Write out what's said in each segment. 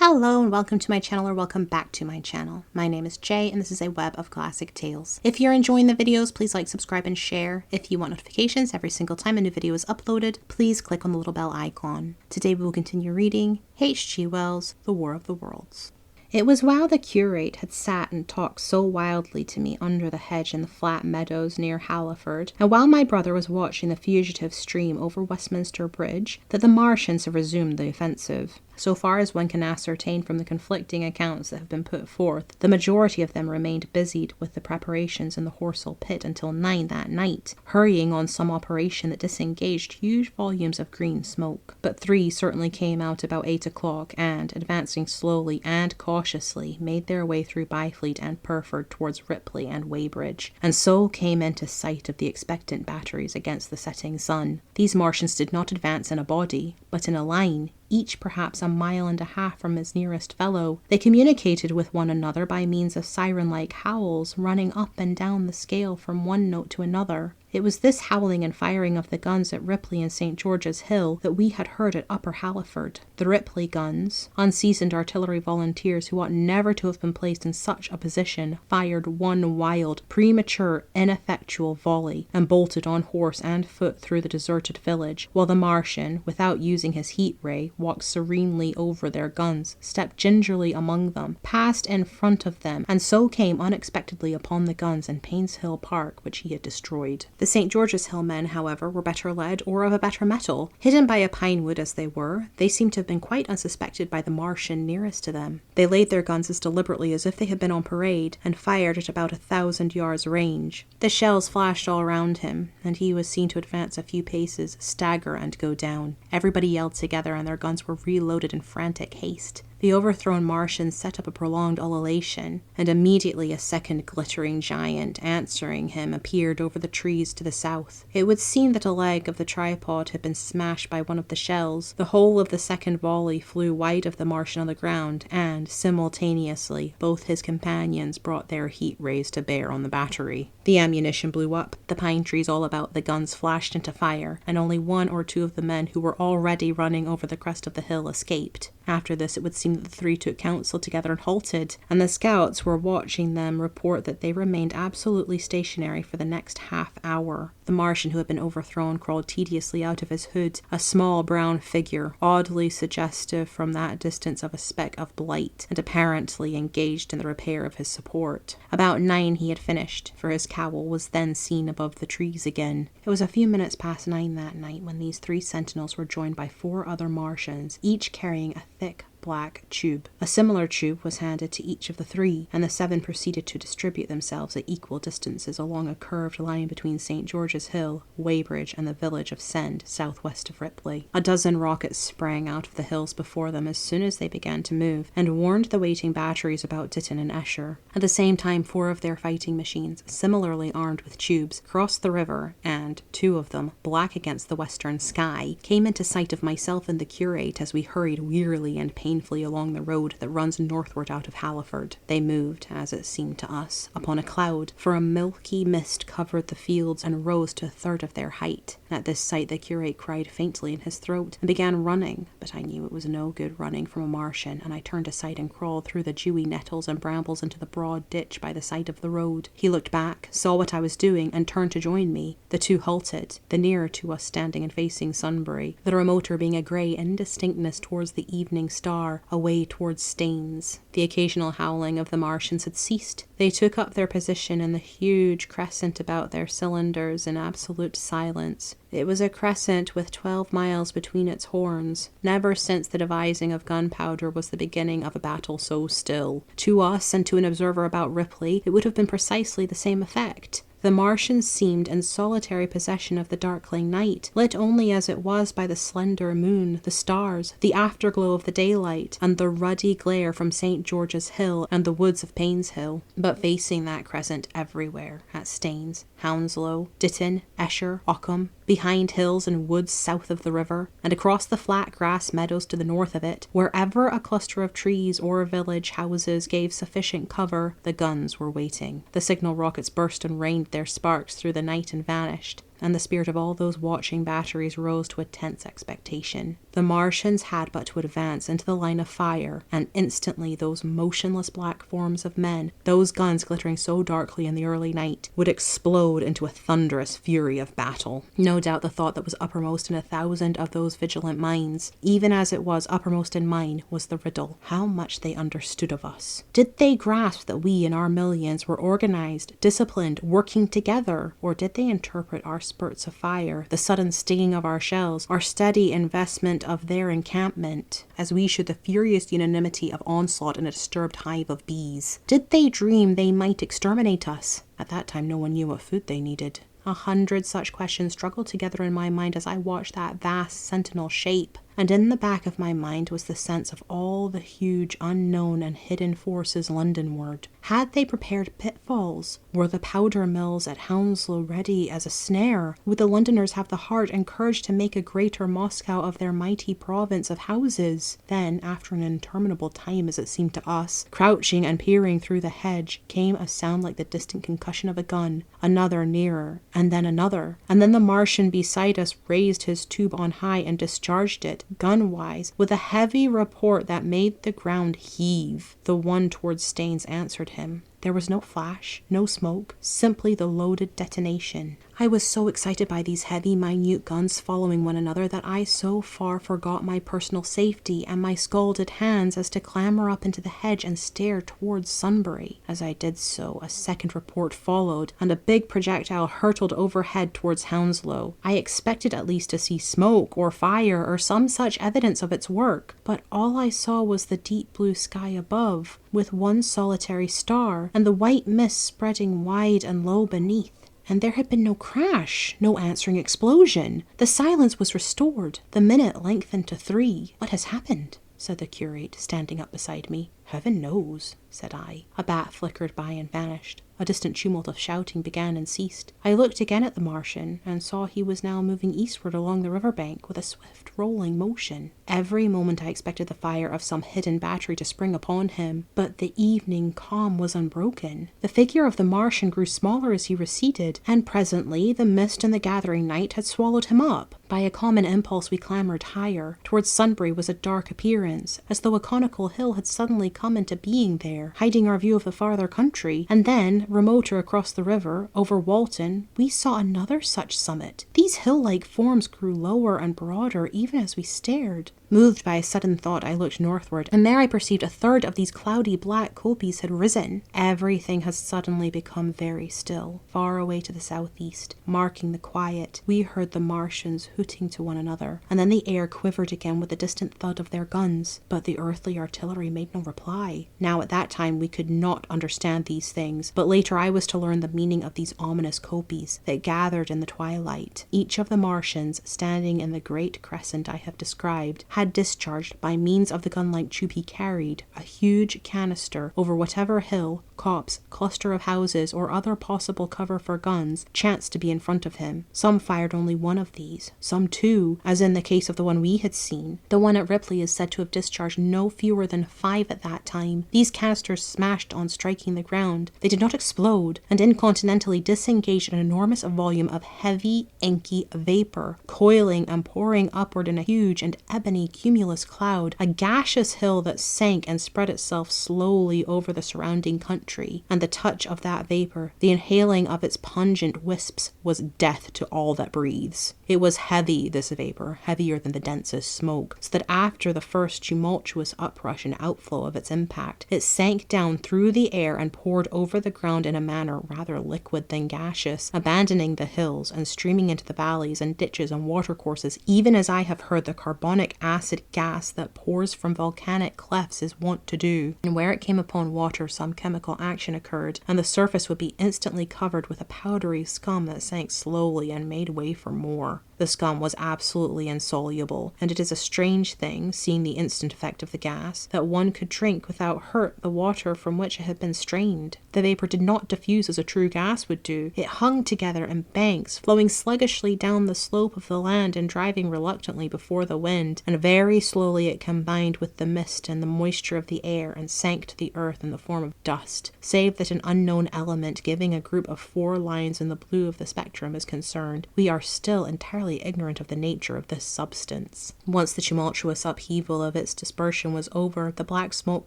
Hello and welcome to my channel, or welcome back to my channel. My name is Jay and this is a web of classic tales. If you're enjoying the videos, please like, subscribe and share. If you want notifications every single time a new video is uploaded, please click on the little bell icon. Today we will continue reading H.G. Wells' The War of the Worlds. It was while the curate had sat and talked so wildly to me under the hedge in the flat meadows near Halliford, and while my brother was watching the fugitive stream over Westminster Bridge, that the Martians have resumed the offensive. So far as one can ascertain from the conflicting accounts that have been put forth, the majority of them remained busied with the preparations in the Horsell pit until 9 that night, hurrying on some operation that disengaged huge volumes of green smoke. But 3 certainly came out about 8 o'clock, and, advancing slowly and cautiously, made their way through Byfleet and Purford towards Ripley and Weybridge, and so came into sight of the expectant batteries against the setting sun. These Martians did not advance in a body, but in a line, each perhaps 1.5 miles from his nearest fellow. They communicated with one another by means of siren-like howls running up and down the scale from one note to another. It was this howling and firing of the guns at Ripley and St. George's Hill that we had heard at Upper Halliford. The Ripley guns, unseasoned artillery volunteers who ought never to have been placed in such a position, fired one wild, premature, ineffectual volley, and bolted on horse and foot through the deserted village, while the Martian, without using his heat ray, walked serenely over their guns, stepped gingerly among them, passed in front of them, and so came unexpectedly upon the guns in Payne's Hill Park, which he had destroyed. The St. George's Hill men, however, were better led, or of a better metal. Hidden by a pine wood as they were, they seemed to have been quite unsuspected by the Martian nearest to them. They laid their guns as deliberately as if they had been on parade, and fired at about 1,000 yards range. The shells flashed all around him, and he was seen to advance a few paces, stagger, and go down. Everybody yelled together, and their guns were reloaded in frantic haste. The overthrown Martians set up a prolonged ululation, and immediately a second glittering giant answering him appeared over the trees to the south. It would seem that a leg of the tripod had been smashed by one of the shells. The whole of the second volley flew wide of the Martian on the ground, and, simultaneously, both his companions brought their heat rays to bear on the battery. The ammunition blew up, the pine trees all about the guns flashed into fire, and only 1 or 2 of the men who were already running over the crest of the hill escaped. After this, it would seem that the 3 took counsel together and halted, and the scouts who were watching them report that they remained absolutely stationary for the next half hour. The Martian who had been overthrown crawled tediously out of his hood, a small brown figure, oddly suggestive from that distance of a speck of blight, and apparently engaged in the repair of his support. About 9 he had finished, for his cowl was then seen above the trees again. It was a few minutes past 9 that night when these 3 sentinels were joined by 4 other Martians, each carrying a thick black tube. A similar tube was handed to each of the 3, and the 7 proceeded to distribute themselves at equal distances along a curved line between St. George's Hill, Weybridge, and the village of Send, southwest of Ripley. A dozen rockets sprang out of the hills before them as soon as they began to move, and warned the waiting batteries about Ditton and Esher. At the same time, 4 of their fighting machines, similarly armed with tubes, crossed the river, and 2 of them, black against the western sky, came into sight of myself and the curate as we hurried wearily and painfully along the road that runs northward out of Halliford. They moved, as it seemed to us, upon a cloud, for a milky mist covered the fields and rose to 1/3 of their height. At this sight the curate cried faintly in his throat and began running, but I knew it was no good running from a Martian, and I turned aside and crawled through the dewy nettles and brambles into the broad ditch by the side of the road. He looked back, saw what I was doing, and turned to join me. The 2 halted, the nearer to us standing and facing Sunbury, the remoter being a grey indistinctness towards the evening star, away towards Staines. The occasional howling of the Martians had ceased. They took up their position in the huge crescent about their cylinders in absolute silence. It was a crescent with 12 miles between its horns. Never since the devising of gunpowder was the beginning of a battle so still. To us and to an observer about Ripley, it would have been precisely the same effect. The Martians seemed in solitary possession of the darkling night, lit only as it was by the slender moon, the stars, the afterglow of the daylight, and the ruddy glare from St. George's Hill and the woods of Payne's Hill, but facing that crescent everywhere, at Staines, Hounslow, Ditton, Esher, Ockham, behind hills and woods south of the river, and across the flat grass meadows to the north of it, wherever a cluster of trees or village houses gave sufficient cover, the guns were waiting. The signal rockets burst and rained their sparks through the night and vanished. and the spirit of all those watching batteries rose to a tense expectation. The Martians had but to advance into the line of fire, and instantly those motionless black forms of men, those guns glittering so darkly in the early night, would explode into a thunderous fury of battle. No doubt the thought that was uppermost in 1,000 of those vigilant minds, even as it was uppermost in mine, was the riddle: how much they understood of us. Did they grasp that we in our millions were organized, disciplined, working together? Or did they interpret our spurts of fire, the sudden stinging of our shells, our steady investment of their encampment, as we should the furious unanimity of onslaught in a disturbed hive of bees? Did they dream they might exterminate us? At that time no one knew what food they needed. 100 such questions struggled together in my mind as I watched that vast sentinel shape. And in the back of my mind was the sense of all the huge unknown and hidden forces Londonward. Had they prepared pitfalls? Were the powder mills at Hounslow ready as a snare? Would the Londoners have the heart and courage to make a greater Moscow of their mighty province of houses? Then, after an interminable time as it seemed to us, crouching and peering through the hedge, came a sound like the distant concussion of a gun. Another nearer, and then another. And then the Martian beside us raised his tube on high and discharged it, gun-wise, with a heavy report that made the ground heave. The one towards Staines answered him. There was no flash, no smoke, simply the loaded detonation. I was so excited by these heavy, minute guns following one another that I so far forgot my personal safety and my scalded hands as to clamber up into the hedge and stare towards Sunbury. As I did so, a second report followed, and a big projectile hurtled overhead towards Hounslow. I expected at least to see smoke or fire or some such evidence of its work, but all I saw was the deep blue sky above, with one solitary star, and the white mist spreading wide and low beneath. And there had been no crash, no answering explosion. The silence was restored. The minute lengthened to 3. "What has happened?" said the curate, standing up beside me. "Heaven knows," said I. A bat flickered by and vanished. A distant tumult of shouting began and ceased. I looked again at the Martian, and saw he was now moving eastward along the river bank with a swift rolling motion. Every moment I expected the fire of some hidden battery to spring upon him, but the evening calm was unbroken. The figure of the Martian grew smaller as he receded, and presently the mist and the gathering night had swallowed him up. By a common impulse we clambered higher. Towards Sunbury was a dark appearance, as though a conical hill had suddenly come into being there, hiding our view of the farther country, and then, remoter across the river, over Walton, we saw another such summit. These hill-like forms grew lower and broader even as we stared. Moved by a sudden thought, I looked northward, and there I perceived a third of these cloudy black kopjes had risen. Everything had suddenly become very still. Far away to the southeast, marking the quiet, we heard the Martians hooting to one another, and then the air quivered again with the distant thud of their guns. But the earthly artillery made no reply. Now at that time we could not understand these things, but later I was to learn the meaning of these ominous kopjes that gathered in the twilight. Each of the Martians, standing in the great crescent I have described, had discharged, by means of the gun-like tube he carried, a huge canister over whatever hill, copse, cluster of houses, or other possible cover for guns chanced to be in front of him. Some fired only one of these, some 2, as in the case of the one we had seen. The one at Ripley is said to have discharged no fewer than 5 at that time. These canisters smashed on striking the ground. They did not explode, and incontinentally disengaged an enormous volume of heavy, inky vapor, coiling and pouring upward in a huge and ebony cumulus cloud, a gaseous hill that sank and spread itself slowly over the surrounding country. And the touch of that vapor, the inhaling of its pungent wisps, was death to all that breathes. It was heavy, this vapor, heavier than the densest smoke, so that after the first tumultuous uprush and outflow of its impact, it sank down through the air and poured over the ground in a manner rather liquid than gaseous, abandoning the hills and streaming into the valleys and ditches and watercourses, even as I have heard the carbonic acid gas that pours from volcanic clefts is wont to do. And where it came upon water, some chemical action occurred, and the surface would be instantly covered with a powdery scum that sank slowly and made way for more. The scum was absolutely insoluble, and it is a strange thing, seeing the instant effect of the gas, that one could drink without hurt the water from which it had been strained. The vapor did not diffuse as a true gas would do. It hung together in banks, flowing sluggishly down the slope of the land and driving reluctantly before the wind, and very slowly it combined with the mist and the moisture of the air and sank to the earth in the form of dust, save that an unknown element giving a group of 4 lines in the blue of the spectrum is concerned. We are still entirely ignorant of the nature of this substance. Once the tumultuous upheaval of its dispersion was over, the black smoke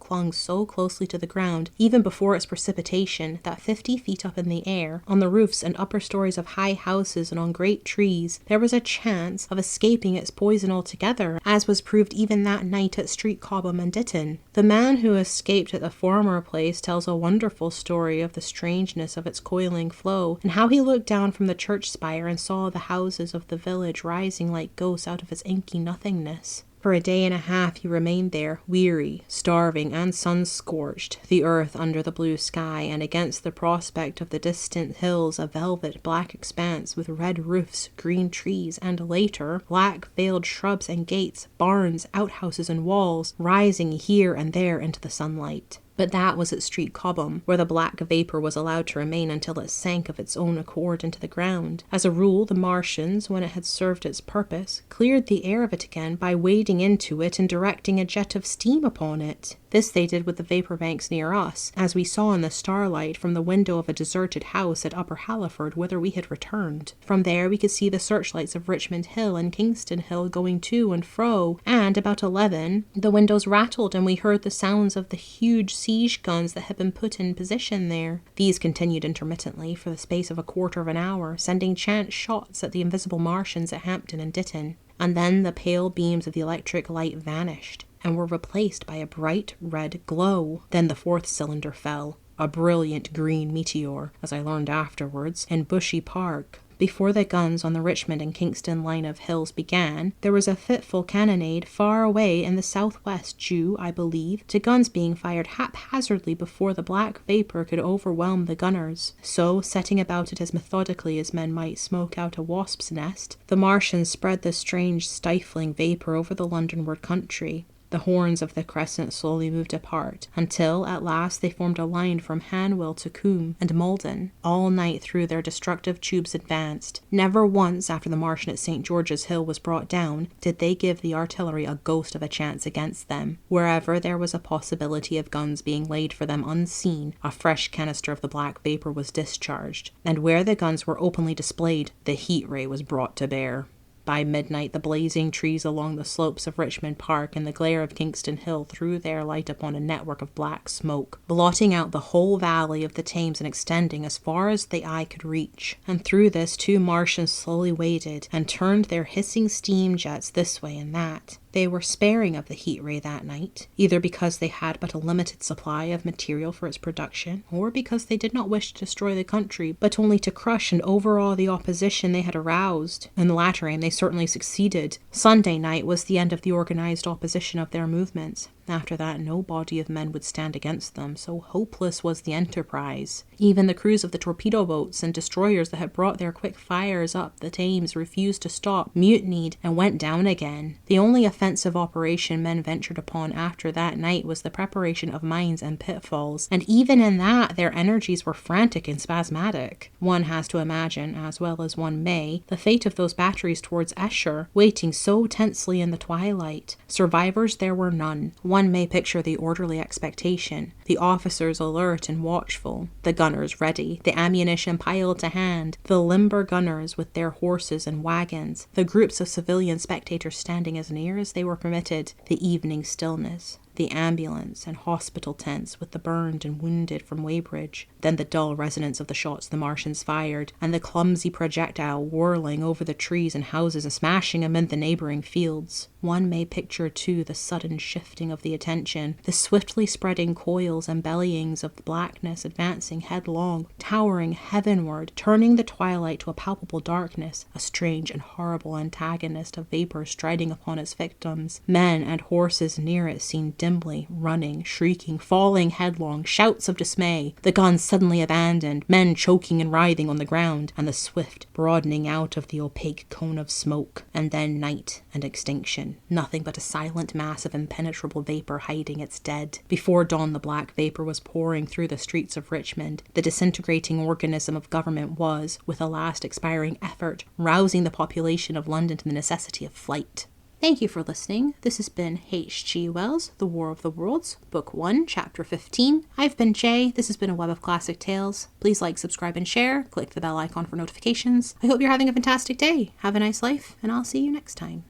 clung so closely to the ground, even before its precipitation, that 50 feet up in the air, on the roofs and upper stories of high houses and on great trees, there was a chance of escaping its poison altogether, as was proved even that night at Street Cobham and Ditton. The man who escaped at the former place tells a wonderful story of the strangeness of its coiling flow, and how he looked down from the church spire and saw the houses of the village rising like ghosts out of its inky nothingness. For a day and a half he remained there, weary, starving, and sun-scorched, the earth under the blue sky, and against the prospect of the distant hills a velvet black expanse with red roofs, green trees, and later, black-veiled shrubs and gates, barns, outhouses, and walls, rising here and there into the sunlight. But that was at Street Cobham, where the black vapour was allowed to remain until it sank of its own accord into the ground. As a rule, the Martians, when it had served its purpose, cleared the air of it again by wading into it and directing a jet of steam upon it. This they did with the vapour banks near us, as we saw in the starlight from the window of a deserted house at Upper Halliford, whither we had returned. From there we could see the searchlights of Richmond Hill and Kingston Hill going to and fro, and about 11 the windows rattled and we heard the sounds of the huge siege guns that had been put in position there. These continued intermittently for the space of a quarter of an hour, sending chance shots at the invisible Martians at Hampton and Ditton. And then the pale beams of the electric light vanished, and were replaced by a bright red glow. Then the 4th cylinder fell, a brilliant green meteor, as I learned afterwards, in Bushy Park. Before the guns on the Richmond and Kingston line of hills began, there was a fitful cannonade far away in the southwest, due, I believe, to guns being fired haphazardly before the black vapour could overwhelm the gunners. So, setting about it as methodically as men might smoke out a wasp's nest, the Martians spread the strange stifling vapour over the Londonward country. The horns of the crescent slowly moved apart, until at last they formed a line from Hanwell to Coombe and Malden. All night through their destructive tubes advanced. Never once after the Martian at St. George's Hill was brought down did they give the artillery a ghost of a chance against them. Wherever there was a possibility of guns being laid for them unseen, a fresh canister of the black vapour was discharged, and where the guns were openly displayed, the heat ray was brought to bear. By midnight, the blazing trees along the slopes of Richmond Park and the glare of Kingston Hill threw their light upon a network of black smoke, blotting out the whole valley of the Thames and extending as far as the eye could reach. And through this 2 Martians slowly waded and turned their hissing steam jets this way and that. They were sparing of the heat ray that night, either because they had but a limited supply of material for its production, or because they did not wish to destroy the country, but only to crush and overawe the opposition they had aroused. In the latter aim they certainly succeeded. Sunday night was the end of the organized opposition of their movements. After that, no body of men would stand against them, so hopeless was the enterprise. Even the crews of the torpedo boats and destroyers that had brought their quick fires up the Thames refused to stop, mutinied, and went down again. The only offensive operation men ventured upon after that night was the preparation of mines and pitfalls, and even in that their energies were frantic and spasmodic. One has to imagine, as well as one may, the fate of those batteries towards Esher, waiting so tensely in the twilight. Survivors there were none. One may picture the orderly expectation, the officers alert and watchful, the gunners ready, the ammunition piled to hand, the limber gunners with their horses and wagons, the groups of civilian spectators standing as near as they were permitted, the evening stillness, the ambulance and hospital tents with the burned and wounded from Weybridge, then the dull resonance of the shots the Martians fired, and the clumsy projectile whirling over the trees and houses and smashing amid the neighbouring fields. One may picture, too, the sudden shifting of the attention, the swiftly spreading coils and bellyings of the blackness advancing headlong, towering heavenward, turning the twilight to a palpable darkness, a strange and horrible antagonist of vapour striding upon its victims. Men and horses near it seemed dimly, running, shrieking, falling headlong, shouts of dismay, the guns suddenly abandoned, men choking and writhing on the ground, and the swift broadening out of the opaque cone of smoke, and then night and extinction. Nothing but a silent mass of impenetrable vapor hiding its dead. Before dawn, the black vapor was pouring through the streets of Richmond. The disintegrating organism of government was, with a last expiring effort, rousing the population of London to the necessity of flight. Thank you for listening. This has been H.G. Wells' The War of the Worlds, Book 1, Chapter 15. I've been Jay. This has been a Web of Classic Tales. Please like, subscribe, and share. Click the bell icon for notifications. I hope you're having a fantastic day. Have a nice life, and I'll see you next time.